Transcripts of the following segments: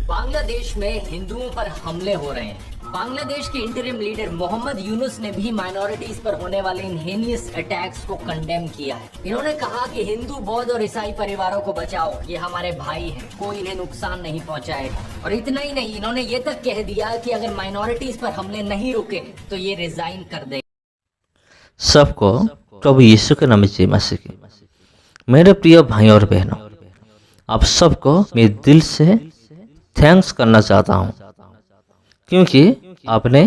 बांग्लादेश में हिंदुओं पर हमले हो रहे हैं। बांग्लादेश के इंटरिम लीडर मोहम्मद यूनुस ने भी माइनॉरिटीज पर होने वाले इन हेनियस अटैक्स को कंडेम किया है। इन्होंने कहा कि हिंदू, बौद्ध और ईसाई परिवारों को बचाओ, ये हमारे भाई हैं, कोई इन्हें नुकसान नहीं पहुंचाएगा। और इतना ही नहीं, इन्होंने ये तक कह दिया कि अगर माइनॉरिटीज पर हमले नहीं रुके तो ये रिजाइन कर दे। सबको प्रभु यीशु के नाम में जय मसीह की। मेरे प्रिय भाई और बहनों, आप सबको मैं दिल से थैंक्स करना चाहता हूं, क्योंकि आपने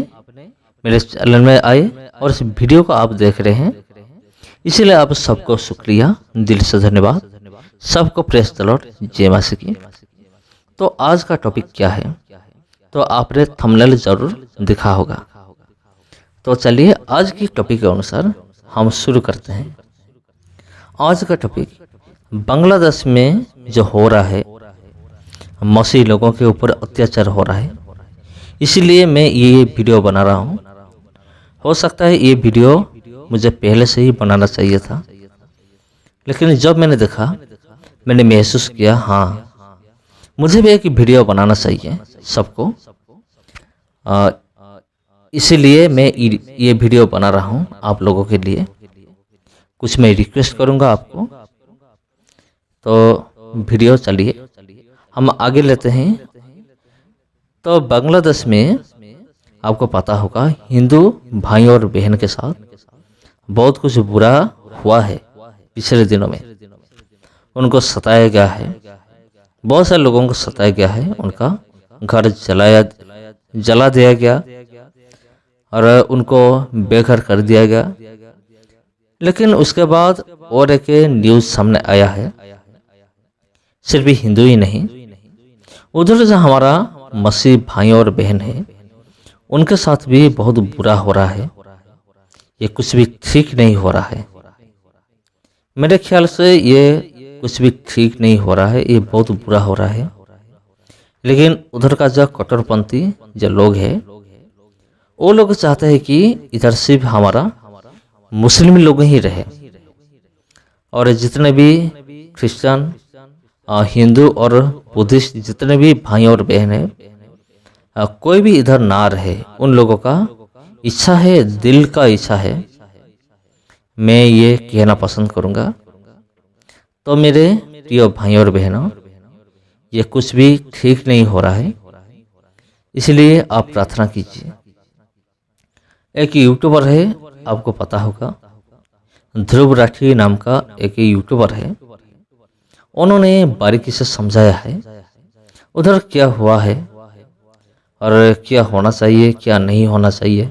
मेरे चैनल में आए और इस वीडियो को आप देख रहे हैं, इसलिए आप सबको शुक्रिया, दिल से धन्यवाद। सबको प्रेस द लॉर्ड, जय मसीह की। तो आज का टॉपिक क्या है, तो आपने थंबनेल जरूर देखा होगा। तो चलिए आज की टॉपिक के अनुसार हम शुरू करते हैं। आज का टॉपिक बांग्लादेश में जो हो रहा है, मसीही लोगों के ऊपर अत्याचार हो रहा है, इसलिए मैं ये वीडियो बना रहा हूँ। हो सकता है ये वीडियो मुझे पहले से ही बनाना चाहिए था, लेकिन जब मैंने देखा, मैंने महसूस किया हाँ मुझे भी एक वीडियो बनाना चाहिए सबको। इसीलिए मैं ये वीडियो बना रहा हूँ आप लोगों के लिए। कुछ मैं रिक्वेस्ट करूँगा आपको, तो वीडियो चलिए हम आगे लेते हैं। तो बांग्लादेश में आपको पता होगा, हिंदू भाई और बहन के साथ बहुत कुछ बुरा हुआ है। पिछले दिनों में उनको सताया गया है, बहुत सारे लोगों को सताया गया है, उनका घर जला दिया गया और उनको बेघर कर दिया गया। लेकिन उसके बाद और एक न्यूज़ सामने आया है, सिर्फ हिंदू ही नहीं, उधर जो हमारा मसीह भाई और बहन है, उनके साथ भी बहुत बुरा हो रहा है। ये कुछ भी ठीक नहीं हो रहा है। मेरे ख्याल से ये कुछ भी ठीक नहीं हो रहा है, ये बहुत बुरा हो रहा है। लेकिन उधर का जो कट्टरपंथी जो लोग हैं, वो लोग चाहते हैं कि इधर सिर्फ हमारा मुस्लिम लोग ही रहे, और जितने भी क्रिश्चियन, हिंदू और बुद्धिस्ट जितने भी भाई और बहन हैं, कोई भी इधर ना रहे। उन लोगों का इच्छा है, दिल का इच्छा है, मैं ये कहना पसंद करूँगा। तो मेरे प्रिय भाई और बहनों, ये कुछ भी ठीक नहीं हो रहा है, इसलिए आप प्रार्थना कीजिए। एक यूट्यूबर है, आपको पता होगा, ध्रुव राठी नाम का एक यूट्यूबर है। उन्होंने बारीकी से समझाया है उधर क्या हुआ है और क्या होना चाहिए, क्या नहीं होना चाहिए।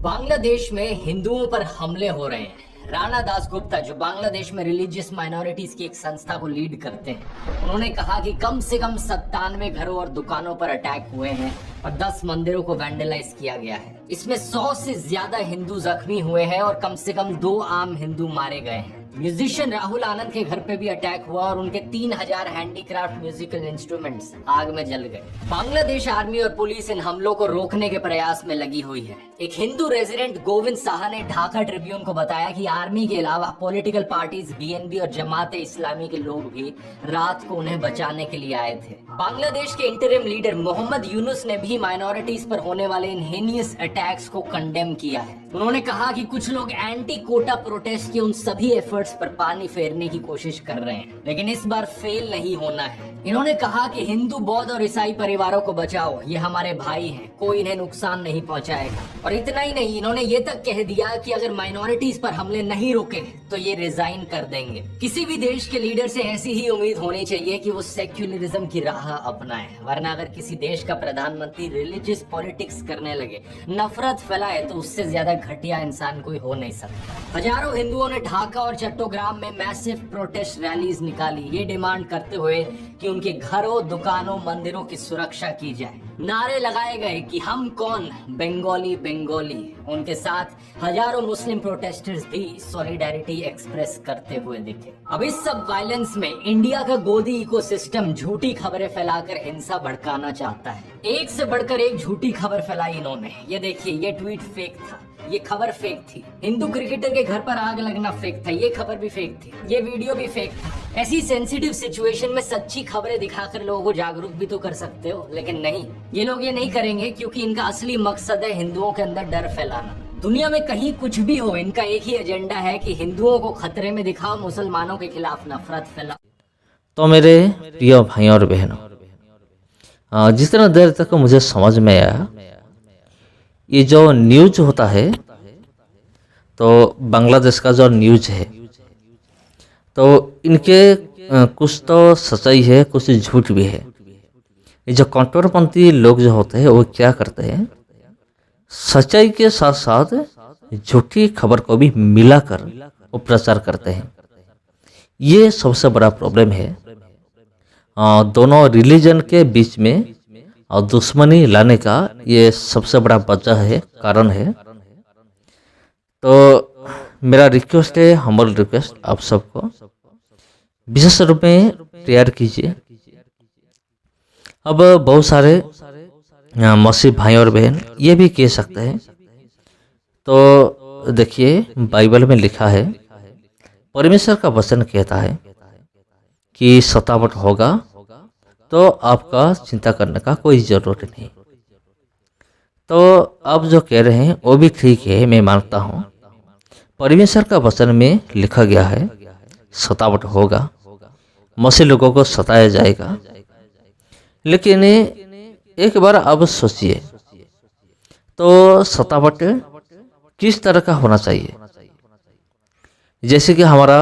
बांग्लादेश में हिंदुओं पर हमले हो रहे हैं। राणा दासगुप्ता, जो बांग्लादेश में रिलीजियस माइनॉरिटीज की एक संस्था को लीड करते हैं, उन्होंने कहा कि कम से कम 97 घरों और दुकानों पर अटैक हुए हैं और 10 मंदिरों को वैंडलाइज किया गया है। इसमें 100 से ज्यादा हिंदू जख्मी हुए हैं और कम से कम 2 आम हिंदू मारे गए हैं। म्यूजिशियन राहुल आनंद के घर पे भी अटैक हुआ और उनके 3000 हैंडीक्राफ्ट म्यूजिकल इंस्ट्रूमेंट्स आग में जल गए। बांग्लादेश आर्मी और पुलिस इन हमलों को रोकने के प्रयास में लगी हुई है। एक हिंदू रेजिडेंट गोविंद साहा ने ढाका ट्रिब्यून को बताया कि आर्मी के अलावा पॉलिटिकल पार्टीज, बीएनपी और जमात इस्लामी के लोग भी रात को उन्हें बचाने के लिए आए थे। बांग्लादेश के इंटरिम लीडर मोहम्मद यूनुस ने भी माइनॉरिटीज पर होने वाले इन हेनियस अटैक्स को कंडेम किया है। उन्होंने कहा कि कुछ लोग एंटी कोटा प्रोटेस्ट के उन सभी एफर्ट्स पर पानी फेरने की कोशिश कर रहे हैं, लेकिन इस बार फेल नहीं होना है। इन्होंने कहा कि हिंदू, बौद्ध और ईसाई परिवारों को बचाओ, ये हमारे भाई हैं, कोई इन्हें नुकसान नहीं पहुंचाएगा। और इतना ही नहीं, इन्होंने ये तक कह दिया कि अगर माइनॉरिटीज पर हमले नहीं रुके तो ये रिजाइन कर देंगे। किसी भी देश के लीडर से ऐसी ही उम्मीद होनी चाहिए कि वो सेक्युलरिज्म की राह अपनाए, वरना अगर किसी देश का प्रधानमंत्री रिलीजियस पॉलिटिक्स करने लगे, नफरत फैलाए, तो उससे ज्यादा घटिया इंसान कोई हो नहीं सकता। हजारों हिंदुओं ने ढाका और चट्टोग्राम में मैसिव प्रोटेस्ट रैलीज निकाली, ये डिमांड करते हुए कि उनके घरों, दुकानों, मंदिरों की सुरक्षा की जाए। नारे लगाए गए कि हम कौन, बंगाली बंगाली। उनके साथ हजारों मुस्लिम प्रोटेस्टर्स भी सॉलिडेरिटी एक्सप्रेस करते हुए दिखे। अब इस सब वायलेंस में इंडिया का गोदी इकोसिस्टम झूठी खबरें फैलाकर हिंसा भड़काना चाहता है। एक से बढ़कर एक झूठी खबर फैलाई इन्होंने। ये देखिए, ये ट्वीट फेक था। ये खबर फेक थी। हिंदू क्रिकेटर के घर पर आग लगना फेक था, ये खबर भी फेक थी, ये वीडियो भी फेक था। ऐसी सेंसिटिव सिचुएशन में सच्ची खबरें दिखाकर लोगों को जागरूक भी तो कर सकते हो, लेकिन नहीं, ये लोग ये नहीं करेंगे क्योंकि इनका असली मकसद है हिंदुओं के अंदर डर फैलाना। दुनिया में कहीं कुछ भी हो, इनका एक ही एजेंडा है कि हिंदुओं को खतरे में दिखाओ, मुसलमानों के खिलाफ नफरत फैलाओ। तो मेरे प्रिय भाइयों और बहनों, जितना देर तक मुझे समझ में आया, ये जो न्यूज होता है, तो बांग्लादेश का जो न्यूज है, तो इनके कुछ तो सच्चाई है, कुछ झूठ भी है। ये जो कट्टरपंथी लोग जो होते हैं वो क्या करते हैं, सच्चाई के साथ साथ झूठी खबर को भी मिलाकर वो प्रचार करते हैं। ये सबसे बड़ा प्रॉब्लम है। दोनों रिलीजन के बीच में और दुश्मनी लाने का ये सबसे बड़ा वजह है, कारण है। तो मेरा रिक्वेस्ट है, हम्बल रिक्वेस्ट आप सबको, विशेष रूप में प्रेयर कीजिए। अब बहुत सारे मसीह भाई और बहन ये भी कह सकते हैं, तो देखिए बाइबल में लिखा है, परमेश्वर का वचन कहता है कि सतावट होगा, तो आपका चिंता करने का कोई ज़रूरत नहीं। तो आप जो कह रहे हैं वो भी ठीक है, मैं मानता हूँ। परमेश्वर का वचन में लिखा गया है सतावट होगा, मसीह लोगों को सताया जाएगा। लेकिन एक बार आप सोचिए, तो सतावट किस तरह का होना चाहिए? जैसे कि हमारा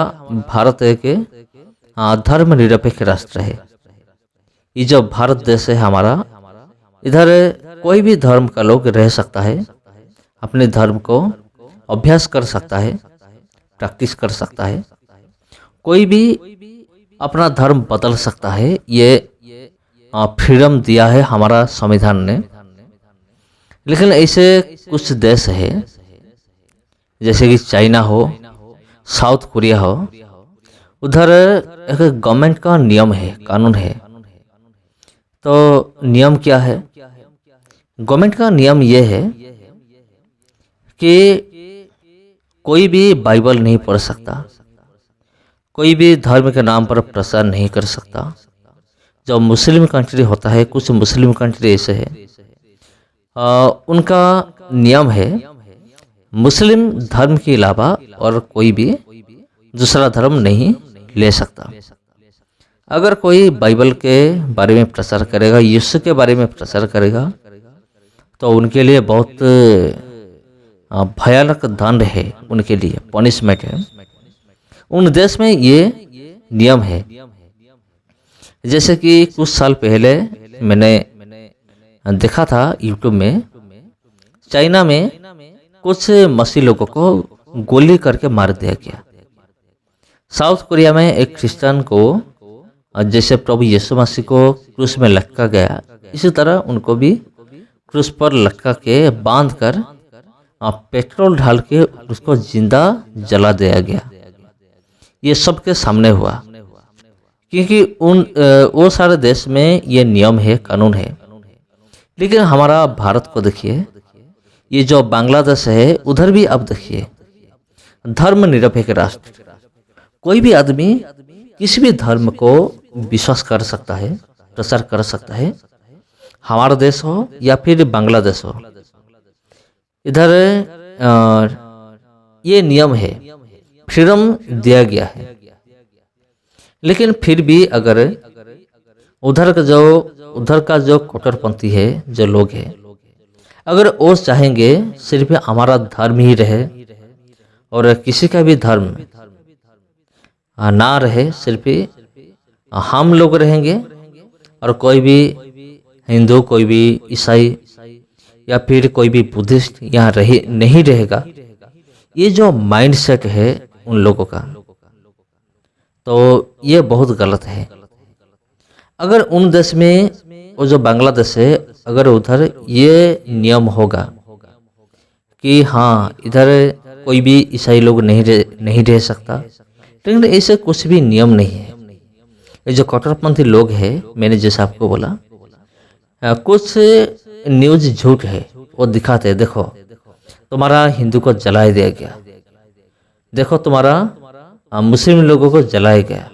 भारत एक धर्मनिरपेक्ष राष्ट्र है। ये जो भारत देश है हमारा, इधर कोई भी धर्म का लोग रह सकता है, अपने धर्म को अभ्यास कर सकता है, प्रैक्टिस कर सकता है, कोई भी अपना धर्म बदल सकता है। ये फ्रीडम दिया है हमारा संविधान ने। लेकिन ऐसे कुछ देश है, जैसे कि चाइना हो, साउथ कोरिया हो, उधर एक गवर्नमेंट का नियम है, कानून है। तो नियम क्या है? गवर्नमेंट का नियम ये है कि कोई भी बाइबल नहीं पढ़ सकता, कोई भी धर्म के नाम पर प्रचार नहीं कर सकता। जो मुस्लिम कंट्री होता है, कुछ मुस्लिम कंट्री ऐसे है, उनका नियम है मुस्लिम धर्म के अलावा और कोई भी दूसरा धर्म नहीं ले सकता। अगर कोई बाइबल के बारे में प्रचार करेगा, यीशु के बारे में प्रचार करेगा, तो उनके लिए बहुत भयानक दंड है, उनके लिए पनिशमेंट है। उन देश में ये नियम है। जैसे कि कुछ साल पहले मैंने देखा था यूट्यूब में, चाइना में कुछ मसीह लोगों को गोली करके मार दिया गया। साउथ कोरिया में एक क्रिश्चियन को, जैसे प्रभु यीशु मसीह को क्रूस में लटका गया, इसी तरह उनको भी क्रूस पर लटका के बांध कर पेट्रोल डाल के उसको जिंदा जला दिया गया। ये सबके सामने हुआ, क्योंकि वो सारे देश में ये नियम है, कानून है। लेकिन हमारा भारत को देखिए, ये जो बांग्लादेश है उधर भी अब देखिए धर्मनिरपेक्ष राष्ट्र, कोई भी आदमी किसी भी धर्म को विश्वास कर सकता है, प्रचार कर सकता है। हमारा देश हो या फिर बांग्लादेश हो, इधर ये नियम है, फ्रीडम दिया गया है। लेकिन फिर भी अगर उधर का जो कट्टरपंथी है, जो लोग हैं, अगर वो चाहेंगे सिर्फ हमारा धर्म ही रहे और किसी का भी धर्म ना रहे, सिर्फ हम लोग रहेंगे और कोई भी हिंदू, कोई भी ईसाई या फिर कोई भी बुद्धिस्ट यहाँ नहीं रहेगा, ये जो माइंडसेट है उन लोगों का, तो ये बहुत गलत है। अगर उन देश में, वो जो बांग्लादेश है, अगर उधर ये नियम होगा कि हाँ इधर कोई भी ईसाई लोग नहीं रह सकता, लेकिन ऐसे कुछ भी नियम नहीं है। ये जो कट्टरपंथी लोग हैं, मैंने जैसे आपको बोला, कुछ न्यूज़ झूठ है, वो दिखाते हैं। देखो तुम्हारा हिंदू को जला दिया गया, देखो तुम्हारा मुस्लिम लोगों को जलाया गया।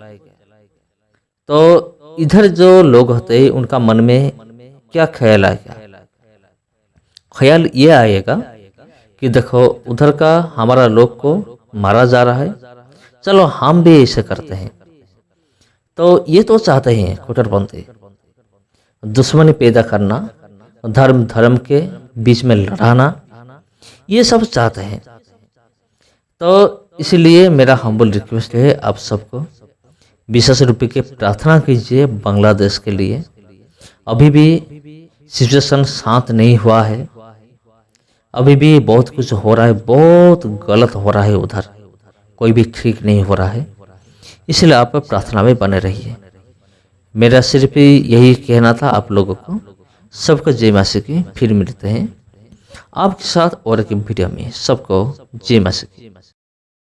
तो इधर जो लोग होते हैं उनका मन में क्या ख्याल आएगा? ख्याल ये आएगा कि देखो उधर का हमारा लोग को मारा जा रहा है, चलो हम भी ऐसे करते हैं। तो ये तो चाहते हैं कट्टरपंथी दुश्मनी पैदा करना, धर्म धर्म के बीच में लड़ाना, ये सब चाहते हैं। तो इसलिए मेरा हम्बल रिक्वेस्ट है आप सबको, विशेष रूप से प्रार्थना कीजिए बांग्लादेश के लिए। अभी भी सिचुएशन शांत नहीं हुआ है, अभी भी बहुत कुछ हो रहा है, बहुत गलत हो रहा है, उधर कोई भी ठीक नहीं हो रहा है। इसलिए आप प्रार्थना में बने रहिए। मेरा सिर्फ यही कहना था आप लोगों को। सबको जय मासी की। फिर मिलते हैं आपके साथ और एक वीडियो में। सबको जय मासी की।